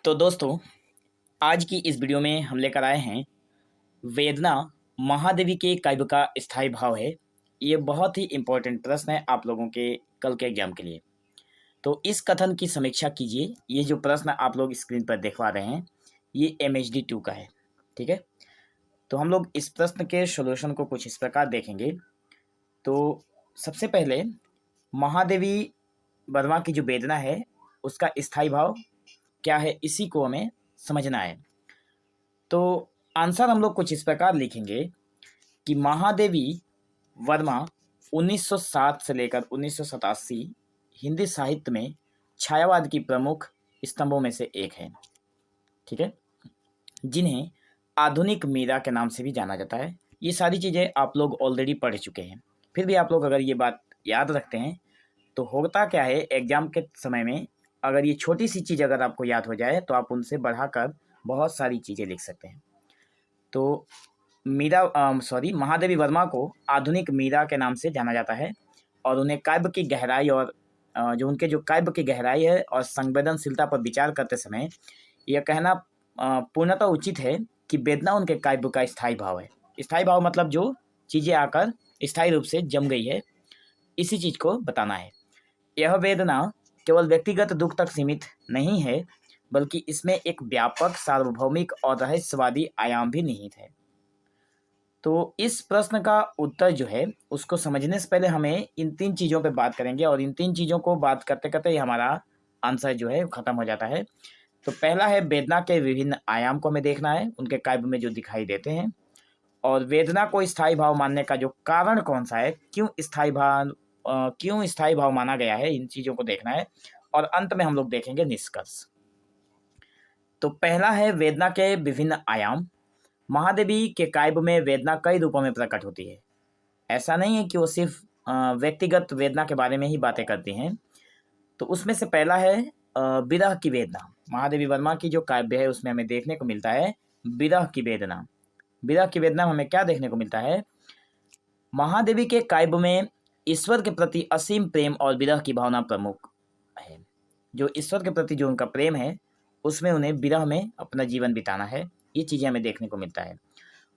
तो दोस्तों, आज की इस वीडियो में हम लेकर आए हैं वेदना महादेवी के काव्य का स्थायी भाव है। ये बहुत ही इम्पोर्टेंट प्रश्न है आप लोगों के कल के एग्जाम के लिए। तो इस कथन की समीक्षा कीजिए। ये जो प्रश्न आप लोग स्क्रीन पर देखवा रहे हैं, ये MHD 2 का है। ठीक है, तो हम लोग इस प्रश्न के सॉल्यूशन को कुछ इस प्रकार देखेंगे। तो सबसे पहले महादेवी वर्मा की जो वेदना है, उसका स्थायी भाव क्या है, इसी को हमें समझना है। तो आंसर हम लोग कुछ इस प्रकार लिखेंगे कि महादेवी वर्मा 1907 से लेकर 1987 हिंदी साहित्य में छायावाद की प्रमुख स्तंभों में से एक है। ठीक है, जिन्हें आधुनिक मीरा के नाम से भी जाना जाता है। ये सारी चीज़ें आप लोग ऑलरेडी पढ़ चुके हैं, फिर भी आप लोग अगर ये बात याद रखते हैं तो होता क्या है, एग्जाम के समय में अगर ये छोटी सी चीज़ अगर आपको याद हो जाए तो आप उनसे बढ़ाकर बहुत सारी चीज़ें लिख सकते हैं। तो महादेवी वर्मा को आधुनिक मीरा के नाम से जाना जाता है और उन्हें काव्य की गहराई और जो काव्य की गहराई है और संवेदनशीलता पर विचार करते समय यह कहना पूर्णतः उचित है कि वेदना उनके काव्य का स्थायी भाव है। स्थायी भाव मतलब जो चीज़ें आकर स्थायी रूप से जम गई है, इसी चीज़ को बताना है। यह वेदना केवल व्यक्तिगत दुख तक सीमित नहीं है, बल्कि इसमें एक व्यापक, सार्वभौमिक और रहस्यवादी आयाम भी निहित है। तो इस प्रश्न का उत्तर जो है उसको समझने से पहले हमें इन तीन चीज़ों पे बात करेंगे और इन तीन चीज़ों को बात करते करते ही हमारा आंसर जो है ख़त्म हो जाता है। तो पहला है, वेदना के विभिन्न आयाम को हमें देखना है, उनके काव्य में जो दिखाई देते हैं, और वेदना को स्थायी भाव मानने का जो कारण कौन सा है, क्यों स्थायी भाव माना गया है, इन चीज़ों को देखना है। और अंत में हम लोग देखेंगे निष्कर्ष। तो पहला है वेदना के विभिन्न आयाम। महादेवी के काव्य में वेदना कई रूपों में प्रकट होती है। ऐसा नहीं है कि वो सिर्फ व्यक्तिगत वेदना के बारे में ही बातें करती हैं। तो उसमें से पहला है विरह की वेदना। महादेवी वर्मा की जो काव्य है उसमें हमें देखने को मिलता है विरह की वेदना। विरह की वेदना में हमें क्या देखने को मिलता है, महादेवी के काव्य में ईश्वर के प्रति असीम प्रेम और विरह की भावना प्रमुख है। जो ईश्वर के प्रति जो उनका प्रेम है, उसमें उन्हें विरह में अपना जीवन बिताना है, ये चीज़ें हमें देखने को मिलता है।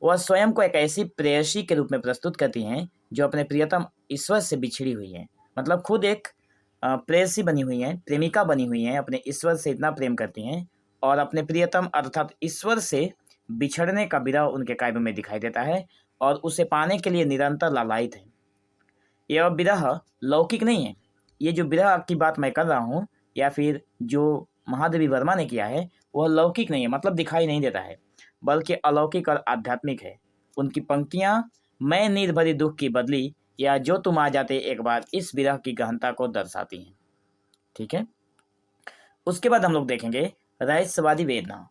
वह स्वयं को एक ऐसी प्रेयसी के रूप में प्रस्तुत करती हैं जो अपने प्रियतम ईश्वर से बिछड़ी हुई है। मतलब खुद एक प्रेयसी बनी हुई हैं, प्रेमिका बनी हुई हैं, अपने ईश्वर से इतना प्रेम करती हैं और अपने प्रियतम अर्थात ईश्वर से बिछड़ने का विरह उनके काव्य में दिखाई देता है और उसे पाने के लिए निरंतर लालायित है। यह विरह लौकिक नहीं है। ये जो विरह की बात मैं कर रहा हूँ या फिर जो महादेवी वर्मा ने किया है, वह लौकिक नहीं है, मतलब दिखाई नहीं देता है, बल्कि अलौकिक और आध्यात्मिक है। उनकी पंक्तियाँ मैं नीर भरी दुख की बदली या जो तुम आ जाते एक बार, इस विरह की गहनता को दर्शाती हैं। ठीक है, उसके बाद हम लोग देखेंगे रहस्यवादी वेदना।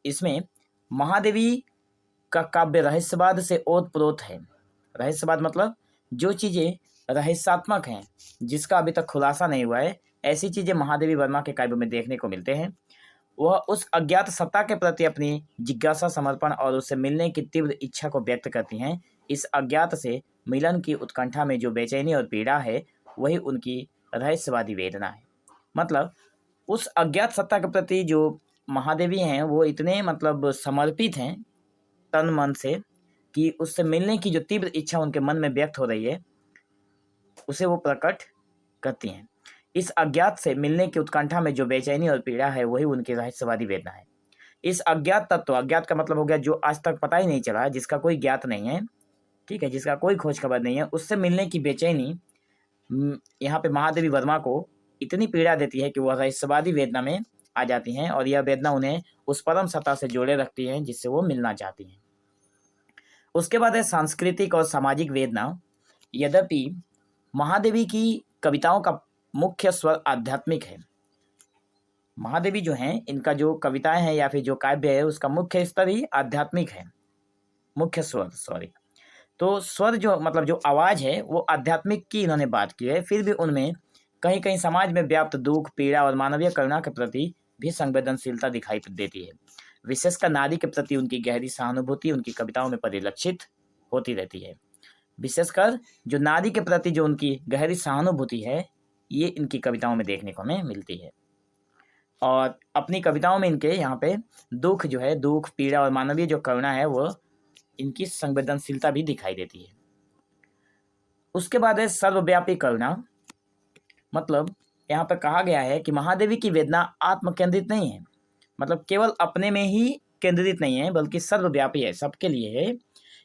इसमें महादेवी का काव्य रहस्यवाद से ओतप्रोत है। रहस्यवाद मतलब जो चीज़ें रहस्यात्मक हैं, जिसका अभी तक खुलासा नहीं हुआ है, ऐसी चीज़ें महादेवी वर्मा के काव्य में देखने को मिलते हैं। वह उस अज्ञात सत्ता के प्रति अपनी जिज्ञासा, समर्पण और उससे मिलने की तीव्र इच्छा को व्यक्त करती हैं। इस अज्ञात से मिलन की उत्कंठा में जो बेचैनी और पीड़ा है, वही उनकी रहस्यवादी वेदना है। मतलब उस अज्ञात सत्ता के प्रति जो महादेवी हैं, वो इतने मतलब समर्पित हैं तन मन से कि उससे मिलने की जो तीव्र इच्छा उनके मन में व्यक्त हो रही है, उसे वो प्रकट करती हैं। इस अज्ञात से मिलने की उत्कंठा में जो बेचैनी और पीड़ा है, वही उनकी रहस्यवादी वेदना है। इस अज्ञात तत्व, अज्ञात का मतलब हो गया जो आज तक पता ही नहीं चला, जिसका कोई ज्ञात नहीं है, ठीक है, जिसका कोई खोज खबर नहीं है, उससे मिलने की बेचैनी यहाँ पे महादेवी वर्मा को इतनी पीड़ा देती है कि वह रहस्यवादी वेदना में आ जाती हैं और यह वेदना उन्हें उस परम सत्ता से जोड़े रखती है जिससे वो मिलना चाहती हैं। उसके बाद है सांस्कृतिक और सामाजिक वेदना। यद्यपि महादेवी की कविताओं का मुख्य स्वर आध्यात्मिक है। महादेवी जो हैं, इनका जो कविताएं हैं या फिर जो काव्य है, उसका मुख्य स्तर ही आध्यात्मिक है। मुख्य स्वर तो स्वर जो मतलब जो आवाज़ है, वो आध्यात्मिक की इन्होंने बात की है। फिर भी उनमें कहीं कहीं समाज में व्याप्त दुख, पीड़ा और मानवीय करुणा के प्रति भी संवेदनशीलता दिखाई देती है। विशेषकर नारी के प्रति उनकी गहरी सहानुभूति उनकी कविताओं में परिलक्षित होती रहती है। विशेषकर जो नारी के प्रति जो उनकी गहरी सहानुभूति है, ये इनकी कविताओं में देखने को हमें मिलती है। और अपनी कविताओं में इनके यहाँ पे दुख जो है, दुख, पीड़ा और मानवीय जो करुणा है वो इनकी संवेदनशीलता भी दिखाई देती है। उसके बाद है सर्वव्यापी करुणा। मतलब यहाँ पे कहा गया है कि महादेवी की वेदना आत्म केंद्रित नहीं है, मतलब केवल अपने में ही केंद्रित नहीं है बल्कि सर्वव्यापी है, सबके लिए है।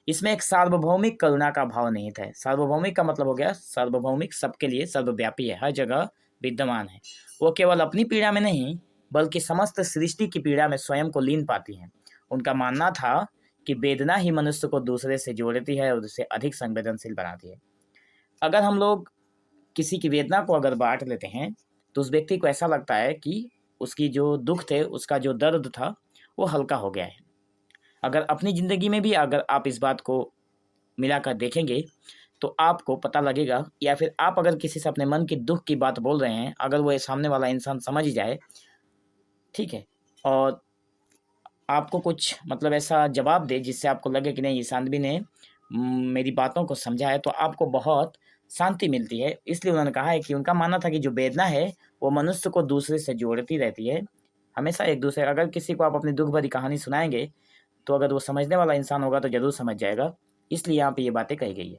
इसमें एक सार्वभौमिक करुणा का भाव निहित है। सार्वभौमिक का मतलब हो गया सार्वभौमिक, सबके लिए, सर्वव्यापी है, हर जगह विद्यमान है। वो केवल अपनी पीड़ा में नहीं बल्कि समस्त सृष्टि की पीड़ा में स्वयं को लीन पाती हैं। उनका मानना था कि वेदना ही मनुष्य को दूसरे से जोड़ती है और उसे अधिक संवेदनशील बनाती है। अगर हम लोग किसी की वेदना को अगर बांट लेते हैं तो उस व्यक्ति को ऐसा लगता है कि उसकी जो दुख थे, उसका जो दर्द था वो हल्का हो गया है। अगर अपनी ज़िंदगी में भी अगर आप इस बात को मिलाकर देखेंगे तो आपको पता लगेगा, या फिर आप अगर किसी से अपने मन की दुख की बात बोल रहे हैं, अगर वो सामने वाला इंसान समझ जाए, ठीक है, और आपको कुछ मतलब ऐसा जवाब दे जिससे आपको लगे कि नहीं, ये सानवी ने मेरी बातों को समझा है, तो आपको बहुत शांति मिलती है। इसलिए उन्होंने कहा है कि उनका मानना था कि जो वेदना है वो मनुष्य को दूसरे से जोड़ती रहती है, हमेशा एक दूसरे। अगर किसी को आप अपनी दुख भरी कहानी सुनाएंगे तो अगर वो समझने वाला इंसान होगा तो जरूर समझ जाएगा। इसलिए यहाँ पे ये बातें कही गई है।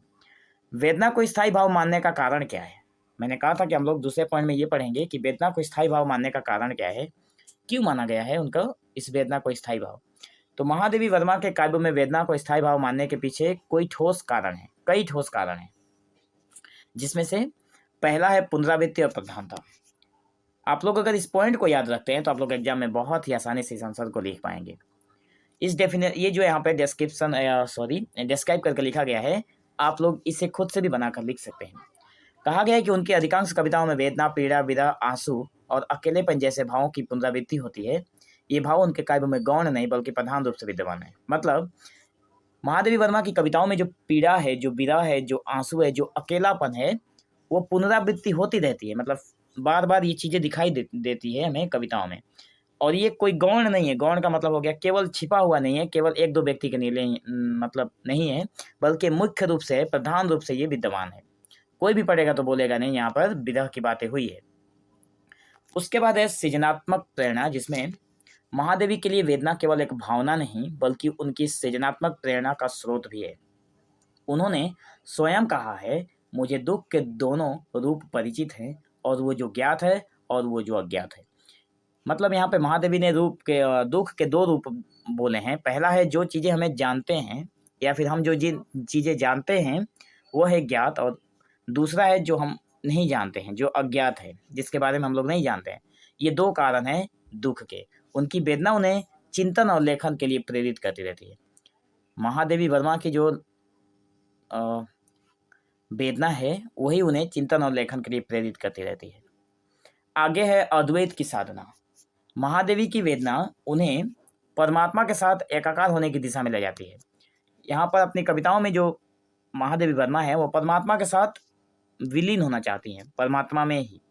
वेदना को स्थायी भाव मानने का कारण क्या है? मैंने कहा था कि हम लोग दूसरे पॉइंट में ये पढ़ेंगे कि वेदना को स्थायी भाव मानने का कारण क्या है, क्यों माना गया है उनका इस वेदना को स्थायी भाव। तो महादेवी वर्मा के काव्य में वेदना को स्थायी भाव मानने के पीछे कोई ठोस कारण है, कई ठोस कारण है, जिसमें से पहला है पुनरावृत्ति और प्रधानता। आप लोग अगर इस पॉइंट को याद रखते हैं तो आप लोग एग्जाम में बहुत ही आसानी से इस आंसर को लिख पाएंगे। इस ये जो यहाँ पे डिस्क्राइब करके लिखा गया है, आप लोग इसे खुद से भी बनाकर लिख सकते हैं। कहा गया है कि उनकी अधिकांश कविताओं में वेदना, पीड़ा, विरह, आंसू और अकेलेपन जैसे भावों की पुनरावृत्ति होती है। ये भाव उनके काव्य में गौण नहीं बल्कि प्रधान रूप से विद्यमान है। मतलब महादेवी वर्मा की कविताओं में जो पीड़ा है, जो विरह है, जो आंसू है, जो अकेलापन है, वो पुनरावृत्ति होती रहती है। मतलब बार बार ये चीज़ें दिखाई देती है हमें कविताओं में। और ये कोई गौण नहीं है। गौण का मतलब हो गया केवल छिपा हुआ नहीं है, केवल एक दो व्यक्ति के नीले मतलब नहीं है, बल्कि मुख्य रूप से, प्रधान रूप से ये विद्यमान है। कोई भी पढ़ेगा तो बोलेगा नहीं यहाँ पर विरह की बातें हुई है। उसके बाद है सृजनात्मक प्रेरणा, जिसमें महादेवी के लिए वेदना केवल एक भावना नहीं बल्कि उनकी सृजनात्मक प्रेरणा का स्रोत भी है। उन्होंने स्वयं कहा है, मुझे दुख के दोनों रूप परिचित हैं, और वो जो ज्ञात है और वो जो अज्ञात है। मतलब यहाँ पे महादेवी ने दुख के दो रूप बोले हैं। पहला है जो चीज़ें हमें जानते हैं, या फिर हम जो जिन चीज़ें जानते हैं वो है ज्ञात, और दूसरा है जो हम नहीं जानते हैं, जो अज्ञात है, जिसके बारे में हम लोग नहीं जानते हैं। ये दो कारण हैं दुख के। उनकी वेदना उन्हें चिंतन और लेखन के लिए प्रेरित करती रहती है। महादेवी वर्मा की जो वेदना है वही उन्हें चिंतन और लेखन के लिए प्रेरित करती रहती है। आगे है अद्वैत की साधना। महादेवी की वेदना उन्हें परमात्मा के साथ एकाकार होने की दिशा में ले जाती है। यहाँ पर अपनी कविताओं में जो महादेवी वर्मा है वो परमात्मा के साथ विलीन होना चाहती हैं, परमात्मा में ही।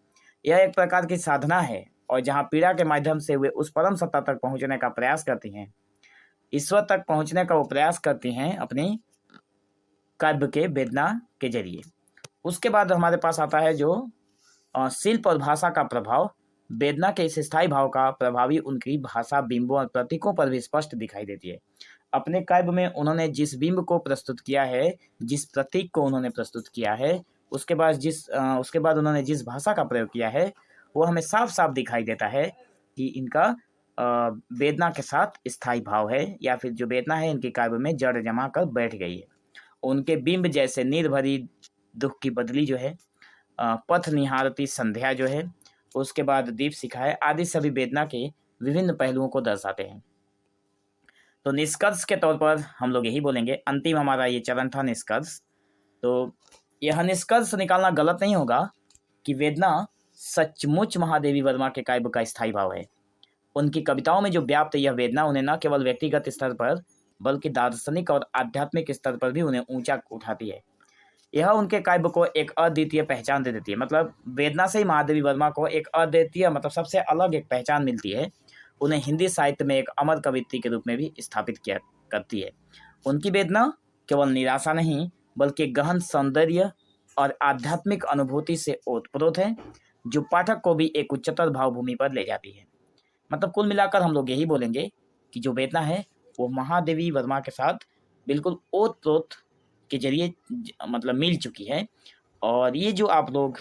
यह एक प्रकार की साधना है, और जहाँ पीड़ा के माध्यम से वे उस परम सत्ता तक पहुँचने का प्रयास करती हैं, ईश्वर तक पहुँचने का वो प्रयास करती हैं अपनी काव्य के वेदना के जरिए। उसके बाद हमारे पास आता है जो शिल्प और भाषा का प्रभाव। वेदना के इस स्थायी भाव का प्रभावी उनकी भाषा, बिंबों और प्रतीकों पर भी स्पष्ट दिखाई देती है। अपने काव्य में उन्होंने जिस बिंब को प्रस्तुत किया है, जिस प्रतीक को उन्होंने प्रस्तुत किया है, उसके बाद उन्होंने जिस भाषा का प्रयोग किया है, वो हमें साफ साफ दिखाई देता है कि इनका वेदना के साथ स्थायी भाव है, या फिर जो वेदना है इनके काव्य में जड़ जमा कर बैठ गई है। उनके बिंब जैसे निर्भरी दुख की बदली जो है, पथ निहारती संध्या जो है, उसके बाद दीप शिखा है, आदि सभी वेदना के विभिन्न पहलुओं को दर्शाते हैं। तो निष्कर्ष के तौर पर हम लोग यही बोलेंगे, अंतिम हमारा ये चरण था निष्कर्ष। तो यह निष्कर्ष निकालना गलत नहीं होगा कि वेदना सचमुच महादेवी वर्मा के काव्य का स्थायी भाव है। उनकी कविताओं में जो व्याप्त यह वेदना उन्हें न केवल व्यक्तिगत स्तर पर बल्कि दार्शनिक और आध्यात्मिक स्तर पर भी उन्हें ऊंचा उठाती है। यह उनके काव्य को एक अद्वितीय पहचान दे देती है। मतलब वेदना से ही महादेवी वर्मा को एक अद्वितीय, मतलब सबसे अलग एक पहचान मिलती है। उन्हें हिंदी साहित्य में एक अमर कवियत्री के रूप में भी स्थापित किया करती है। उनकी वेदना केवल निराशा नहीं बल्कि गहन सौंदर्य और आध्यात्मिक अनुभूति से ओतप्रोत है, जो पाठक को भी एक उच्चतर भावभूमि पर ले जाती है। मतलब कुल मिलाकर हम लोग यही बोलेंगे कि जो वेदना है वो महादेवी वर्मा के साथ बिल्कुल ओत-प्रोत के ज़रिए मतलब मिल चुकी है। और ये जो आप लोग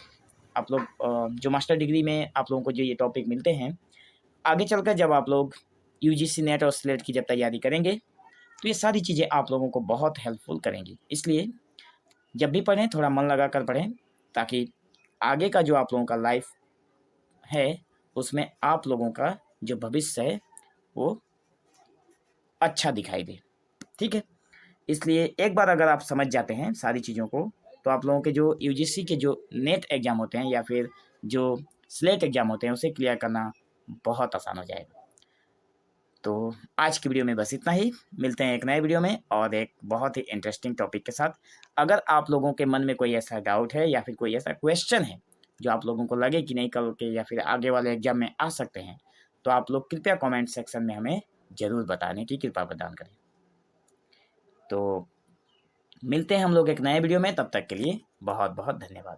जो मास्टर डिग्री में आप लोगों को जो ये टॉपिक मिलते हैं, आगे चलकर जब आप लोग यूजीसी नेट और स्लेट की जब तैयारी करेंगे, तो ये सारी चीज़ें आप लोगों को बहुत हेल्पफुल करेंगी। इसलिए जब भी पढ़ें थोड़ा मन लगाकर पढ़ें, ताकि आगे का जो आप लोगों का लाइफ है, उसमें आप लोगों का जो भविष्य है वो अच्छा दिखाई दे। ठीक है? इसलिए एक बार अगर आप समझ जाते हैं सारी चीज़ों को, तो आप लोगों के जो यूजीसी के जो नेट एग्ज़ाम होते हैं या फिर जो स्लेट एग्ज़ाम होते हैं, उसे क्लियर करना बहुत आसान हो जाएगा। तो आज की वीडियो में बस इतना ही। मिलते हैं एक नए वीडियो में और एक बहुत ही इंटरेस्टिंग टॉपिक के साथ। अगर आप लोगों के मन में कोई ऐसा डाउट है या फिर कोई ऐसा क्वेश्चन है जो आप लोगों को लगे कि नहीं कल के या फिर आगे वाले एग्जाम में आ सकते हैं, तो आप लोग कृपया कमेंट सेक्शन में हमें ज़रूर बताने की कृपा प्रदान करें। तो मिलते हैं हम लोग एक नए वीडियो में, तब तक के लिए बहुत बहुत धन्यवाद।